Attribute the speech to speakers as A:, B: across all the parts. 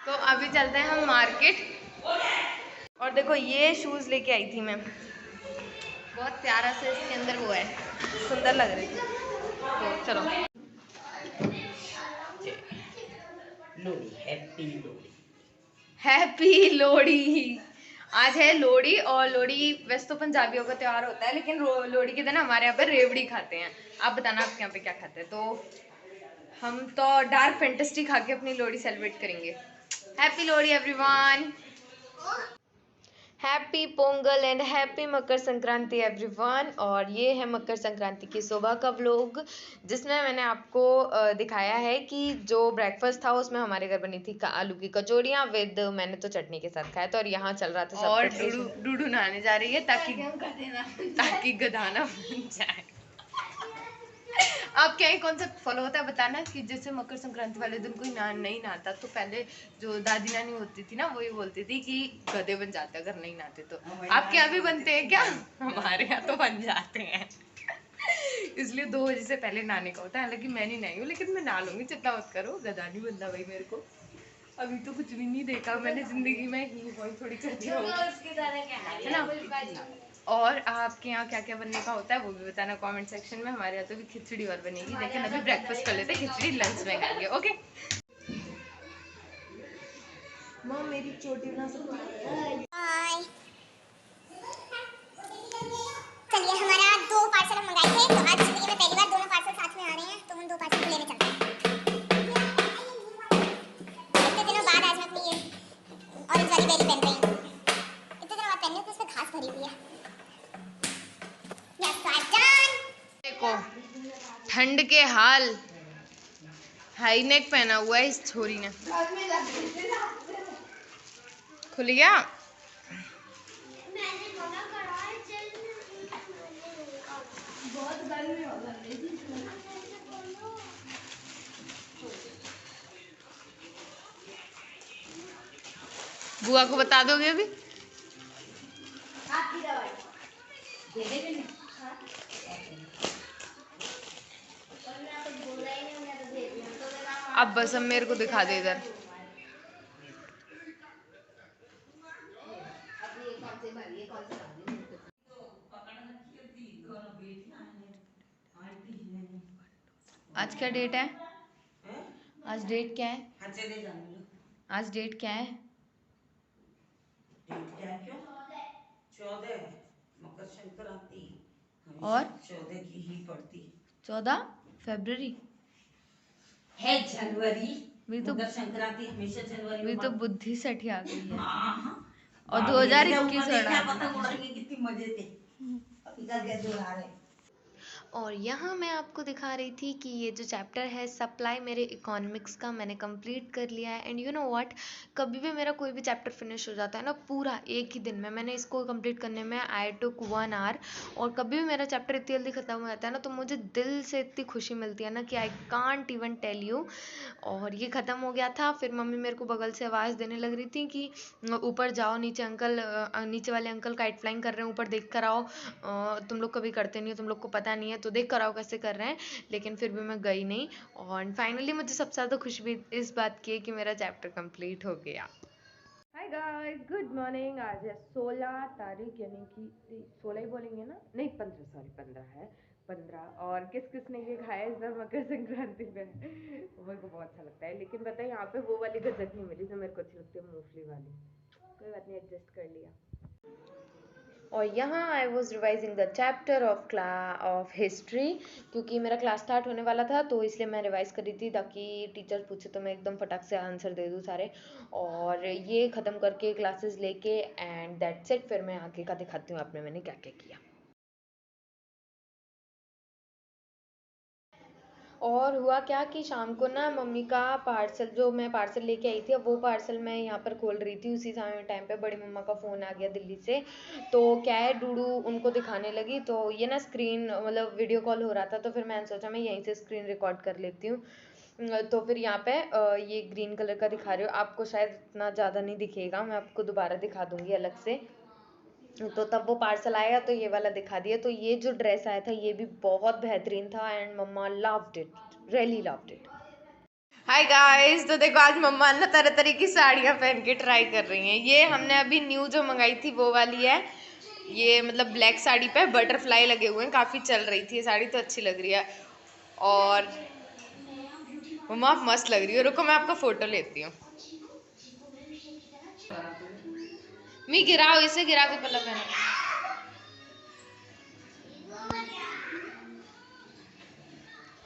A: तो अभी चलते हैं हम मार्केट। और देखो ये शूज़ लेके आई थी मैं, बहुत प्यारा से इसके अंदर वो है, सुंदर लग रही थी। तो चलो
B: लोहड़ी, हैप्पी लोहड़ी।
A: हैप्पी लोहड़ी। आज है लोहड़ी, और लोहड़ी वैसे तो पंजाबियों का त्यौहार होता है, लेकिन लोहड़ी के दिन हमारे यहाँ पे रेवड़ी खाते हैं। आप बताना आपके यहाँ पे क्या खाते हैं। तो हम तो डार्क फैंटेसी खा के अपनी लोहड़ी सेलिब्रेट करेंगे। Happy Lohri everyone, happy Pongal and happy Makar Sankranti everyone. और ये है मकर संक्रांति की सुबह का व्लॉग, जिसमें मैंने आपको दिखाया है कि जो ब्रेकफास्ट था उसमें हमारे घर बनी थी आलू की कचौड़ियाँ विद, मैंने तो चटनी के साथ खाया था। और यहाँ चल रहा था और डूडू नहाने जा रही है ताकि गधाना बन जाए। आप क्या ही कॉन्सेप्ट फॉलो होता है बताना, कि जैसे मकर संक्रांति वाले दिन कोई नहीं नहाता, तो पहले जो दादी नानी होती थी ना, वो ये बोलती थी कि गधे बन जाते अगर नहीं नहाते तो। आपके यहाँ भी बनते हैं क्या? हमारे यहाँ तो बन जाते हैं। इसलिए 2 बजे से पहले नहाने का होता है। हालांकि मैं नहीं नहाई हूँ, लेकिन मैं नहा लूंगी, चिंता मत करो, गधा नहीं बनना भाई मेरे को। अभी तो कुछ भी नहीं देखा मैंने जिंदगी में, ही थोड़ी कर दिया है ना। और आपके यहाँ क्या क्या बनने का होता है वो भी बताना कमेंट सेक्शन में। हमारे यहाँ तो भी खिचड़ी और बनेगी, लेकिन अभी ब्रेकफास्ट कर लेते, खिचड़ी लंच में खाएंगे। ओके माँ, मेरी चोटी बना सकती है?
C: चलिए, हमारा 2 पार्सल हम मंगाए थे, तो आज जिंदगी में पहली बार दोनों पार्सल साथ में आ रहे हैं, तो हम 2 पार्सल को लेने चलते हैं। इतने दिनों बाद आज मैं अपनी ये ऑरेंज वाली बेली पहन रही हूँ। इतने दिनों बाद पहन रही हूँ, उसमें घास भरी हुई है। Yes I done.
A: देखो ठंड के हाल, हाई नेक पहना हुआ है इस छोरी ने। खुल गया। बहुत गर्मी हो रही है। बुआ को बता दोगे अभी? अब बस अब मेरे को दिखा दे इधर। आज क्या डेट है? आज डेट क्या है? आज डेट क्या है?
B: डेट क्या है? क्यों 14 मकर संक्रांति
A: और
B: 14 की ही पड़ती
A: 14 फरवरी
B: है। जनवरी
A: भी तो,
B: मकर संक्रांति हमेशा जनवरी
A: भी
B: में
A: तो बुद्धि सठी आ गई है।
B: हाँ,
A: और
B: बाप रे,
A: 2021
B: ऊपर देखना
A: उड़ा
B: पतंग उड़ाएंगे, कितनी मजे थे। अभी तक कैसे उड़ा रहे।
A: और यहाँ मैं आपको दिखा रही थी कि ये जो चैप्टर है सप्लाई मेरे इकोनॉमिक्स का, मैंने कंप्लीट कर लिया है। एंड यू नो व्हाट, कभी भी मेरा कोई भी चैप्टर फिनिश हो जाता है ना पूरा एक ही दिन में, मैंने इसको कंप्लीट करने में आई टुक 1 आवर। और कभी भी मेरा चैप्टर इतनी जल्दी ख़त्म हो जाता है ना, तो मुझे दिल से इतनी खुशी मिलती है ना कि I can't even tell you. और ये ख़त्म हो गया था, फिर मम्मी मेरे को बगल से आवाज़ देने लग रही थी कि ऊपर जाओ, नीचे अंकल, नीचे वाले अंकल काइट फ्लाइंग कर रहे हैं, ऊपर देख कर आओ, तुम लोग कभी करते नहीं हो, तुम लोग को पता नहीं है, तो देख कर आओ कैसे कर रहे हैं। लेकिन फिर भी मैं गई नहीं। और फाइनली मुझे सबसे ज़्यादा खुशी भी इस बात की है कि मेरा चैप्टर कंप्लीट हो गया। Hi guys, good morning. आज है 16 तारीख, यानी कि 16 ही बोलेंगे ना, नहीं 15, सॉरी 15 है, 15। और किस किस ने ये खाया इस बार मकर संक्रांति पे? मेरे को बहुत अच्छा लगता है, लेकिन पता है यहाँ पे वो वाली गज्जक नहीं मिली जो मेरे को अच्छी लगती है, मूंगफली वाली। कोई बात नहीं, एडजस्ट कर लिया। और यहाँ I was revising the chapter of history, क्योंकि मेरा क्लास स्टार्ट होने वाला था, तो इसलिए मैं रिवाइज कर रही थी ताकि टीचर पूछे तो मैं एकदम फटाक से आंसर दे दूँ सारे। और ये ख़त्म करके क्लासेस लेके एंड दैट्स इट, फिर मैं आगे का दिखाती हूँ आपने मैंने क्या क्या किया। और हुआ क्या कि शाम को ना मम्मी का पार्सल, जो मैं पार्सल लेके आई थी, अब वो पार्सल मैं यहाँ पर खोल रही थी, उसी समय टाइम पे बड़ी मम्मा का फ़ोन आ गया दिल्ली से। तो क्या है, डूडू उनको दिखाने लगी, तो ये ना स्क्रीन मतलब वीडियो कॉल हो रहा था, तो फिर मैंने सोचा मैं यहीं से स्क्रीन रिकॉर्ड कर लेती हूँ। तो फिर यहाँ पे ये ग्रीन कलर का दिखा रही हूँ आपको, शायद इतना ज़्यादा नहीं दिखेगा, मैं आपको दोबारा दिखा दूँगी अलग से। तो तब वो पार्सल आया तो ये वाला दिखा दिया। तो ये जो ड्रेस आया था ये भी बहुत बेहतरीन था and mamma loved it, really loved it. Hi guys, तो देखो आज मम्मा ना तरह तरह की साड़ियाँ पहन के ट्राई कर रही हैं। ये हमने अभी न्यू जो मंगाई थी वो वाली है। ये मतलब ब्लैक साड़ी पे बटरफ्लाई लगे हुए हैं, काफ़ी चल रही थी ये साड़ी, तो अच्छी लग रही है। और मम्मा आप मस्त लग रही हो, रुको मैं आपका फोटो लेती हूँ। मैं गिराओ, इसे गिरा के पहले पहना।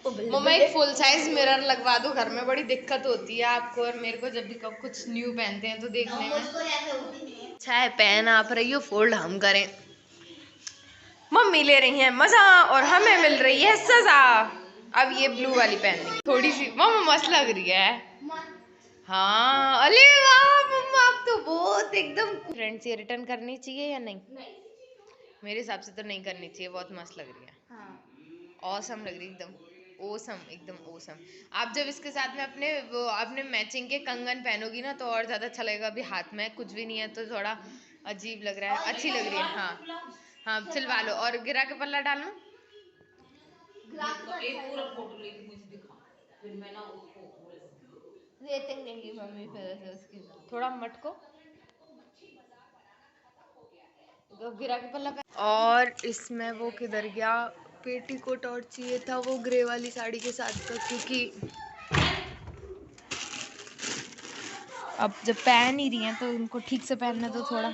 A: मम्मा एक फुल साइज मिरर लगवा दो घर में, बड़ी दिक्कत होती है आपको और मेरे को जब भी कुछ न्यू पहनते हैं तो देखने में। अच्छा है, पहन आप रही हो, फोल्ड हम करें। मम्मी ले रही हैं मजा और हमें मिल रही है सजा। अब ये ब्लू वाली पहननी है थोड़ी सी, मम्मा मस्त लग रही है। हाँ अरे वाह मम्मा, आप तो बहुत एकदम। फ्रेंड्स ये रिटर्न करनी चाहिए या नहीं? मेरे हिसाब से तो नहीं करनी चाहिए, बहुत मस्त लग रही है। ऑसम लग रही है एकदम, ओसम एकदम ओसम। आप जब इसके साथ में अपने मैचिंग के कंगन पहनोगी ना तो और ज्यादा अच्छा लगेगा। अभी हाथ में कुछ भी नहीं है तो थोड़ा अजीब लग रहा है, अच्छी लग रही है। हाँ हाँ सिलवा लो और गिरा के पल्ला डालना।
B: एक पूरा फोटो लेके मुझे दिखा, फिर मैं ना उसको
A: रेटिंग देंगी मम्मी फिर से उसकी। थोड़ा मटको तो गिरा के पल्ला और इसमें वो किधर गया पेटीकोट, और चाहिए था वो ग्रे वाली साड़ी के साथ का, क्योंकि अब जब पहन ही रही हैं तो उनको ठीक से पहनना तो थोड़ा।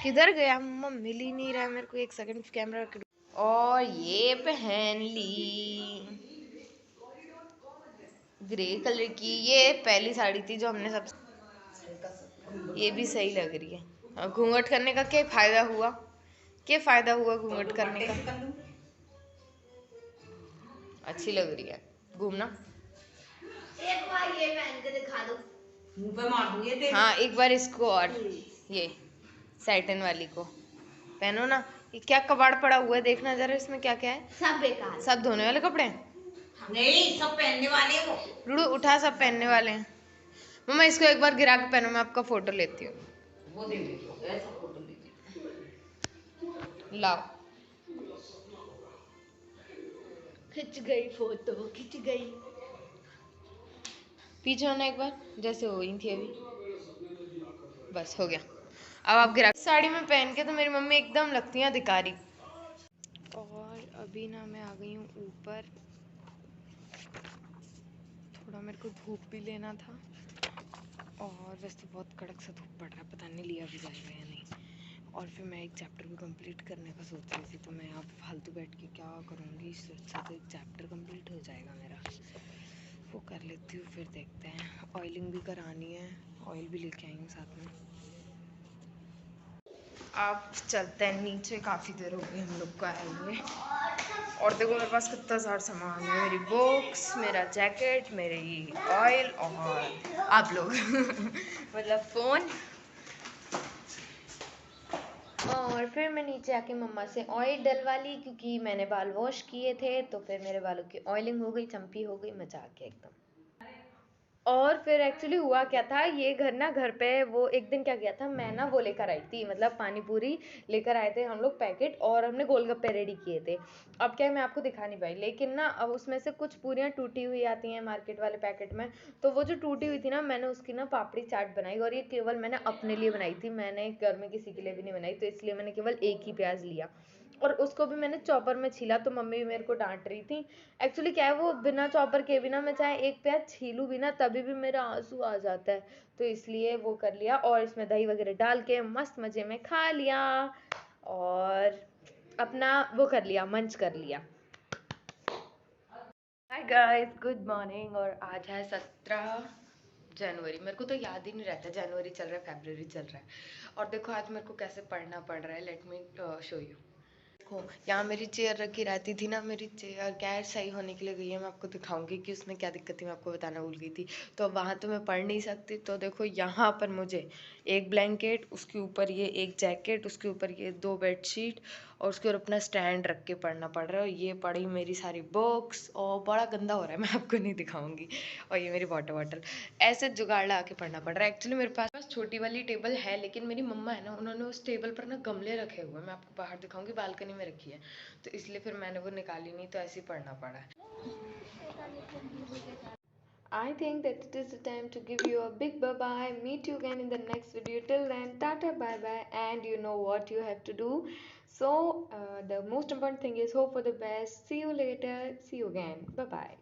A: किधर गया मम्मा, मिल ही नहीं रहा है मेरे को, एक सेकंड कैमरा रख। और ये पहन ली ग्रे कलर की, ये पहली साड़ी थी जो हमने सब। ये भी सही लग रही है। और घूंघट करने का क्या फायदा हुआ, क्या फायदा हुआ घूंघट करने का। अच्छी लग रही है, घूमना। एक बार ये पहन के दिखा दो,
B: मुंह पे मार दूंगी तेरे।
A: हाँ एक बार इसको, और ये सैटिन वाली को पहनो ना। ये क्या कबाड़ पड़ा हुआ है, देखना जरा इसमें क्या क्या है। सब बेकार, सब धोने वाले कपड़े हैं।
B: नहीं सब पहनने वाले वो।
A: लूडू उठा, सब पहनने वाले हैं। मम्मा इसको एक बार गिरा के पहनो, मैं आपका फोटो लेती हूँ।
B: वो दे मेरे को, ऐसा फोटो लीजिए।
A: लाओ, खिंच गई फोटो, खिंच गई। पीछे होना एक बार, जैसे हो रही थी अभी। बस हो गया। अब आप गिरा साड़ी में पहन के तो मेरी मम्मी एकदम लगती हैं अधिकारी। और अभी ना मैं आ गई हूँ ऊपर, थोड़ा मेरे को धूप भी लेना था। और वैसे तो बहुत कड़क सा धूप पड़ रहा है, पता नहीं लिया भी जाएगा या नहीं। और फिर मैं एक चैप्टर भी कंप्लीट करने का सोच रही थी, तो मैं अब फालतू बैठ के क्या करूँगी, इससे अच्छा तो एक चैप्टर कंप्लीट हो जाएगा मेरा, वो कर लेती हूँ। फिर देखते हैं, ऑयलिंग भी करानी है, ऑयल भी लेके आई हूँ साथ में। आप चलते हैं नीचे, काफ़ी देर हो गई हम लोग को आए हुए। और देखो मेरे पास कितना सारा सामान है, मेरी बुक्स, मेरा जैकेट, मेरी ऑयल और आप लोग मतलब फ़ोन। और फिर मैं नीचे आके मम्मा से ऑयल डलवा ली, क्योंकि मैंने बाल वॉश किए थे तो फिर मेरे बालों की ऑयलिंग हो गई, चंपी हो गई, मजा आ गया एकदम। और फिर एक्चुअली हुआ क्या था, ये घर ना, घर पे वो एक दिन क्या किया था, मैं ना वो लेकर आई थी, मतलब पानी पूरी लेकर आए थे हम लोग पैकेट, और हमने गोलगप्पे रेडी किए थे। अब क्या है, मैं आपको दिखा नहीं पाई, लेकिन ना अब उसमें से कुछ पूरियाँ टूटी हुई आती हैं मार्केट वाले पैकेट में। तो वो जो टूटी हुई थी ना, मैंने उसकी ना पापड़ी चाट बनाई, और ये केवल मैंने अपने लिए बनाई थी, मैंने घर में किसी के लिए भी नहीं बनाई, तो इसलिए मैंने केवल एक ही प्याज लिया और उसको भी मैंने चॉपर में छीला। तो मम्मी भी मेरे को डांट रही थी। एक्चुअली क्या है, वो बिना चॉपर के भी ना, मैं चाहे एक प्याज छीलूं भी ना तभी भी मेरा आंसू आ जाता है, तो इसलिए वो कर लिया और इसमें दही वगैरह डाल के मस्त मजे में खा लिया और अपना वो कर लिया, मंच कर लिया। Hi guys, good morning. और आज है 17 जनवरी, मेरे को तो याद ही नहीं रहता जनवरी चल रहा है फरवरी चल रहा है। और देखो आज मेरे को कैसे पढ़ना पड़ रहा है, लेट मी शो यू। देखो यहाँ मेरी चेयर रखी रहती थी ना, मेरी चेयर क्या है सही होने के लिए गई है, मैं आपको दिखाऊंगी कि उसमें क्या दिक्कत थी, मैं आपको बताना भूल गई थी। तो वहाँ तो मैं पढ़ नहीं सकती, तो देखो यहाँ पर मुझे एक ब्लैंकेट, उसके ऊपर ये एक जैकेट, उसके ऊपर ये 2 बेडशीट और उसके ऊपर अपना स्टैंड रख के पढ़ना पड़ रहा है। और ये पड़ी मेरी सारी बुक्स, और बड़ा गंदा हो रहा है, मैं आपको नहीं दिखाऊंगी। और ये मेरी वाटर बॉटल, ऐसे जुगाड़ लगा के पढ़ना पड़ रहा है। एक्चुअली मेरे पास छोटी वाली टेबल है, लेकिन मेरी मम्मा है ना, उन्होंने उस टेबल पर ना गमले रखे हुए हैं, मैं आपको बाहर दिखाऊंगी, बालकनी में रखी है, तो इसलिए फिर मैंने वो निकाली नहीं, तो ऐसे ही पढ़ना पड़ा है। I think that it is the time to give you a big bye bye. Meet you again in the next video. Till then, tata bye bye. And you know what you have to do. So, the most important thing is hope for the best. See you later. See you again. Bye bye.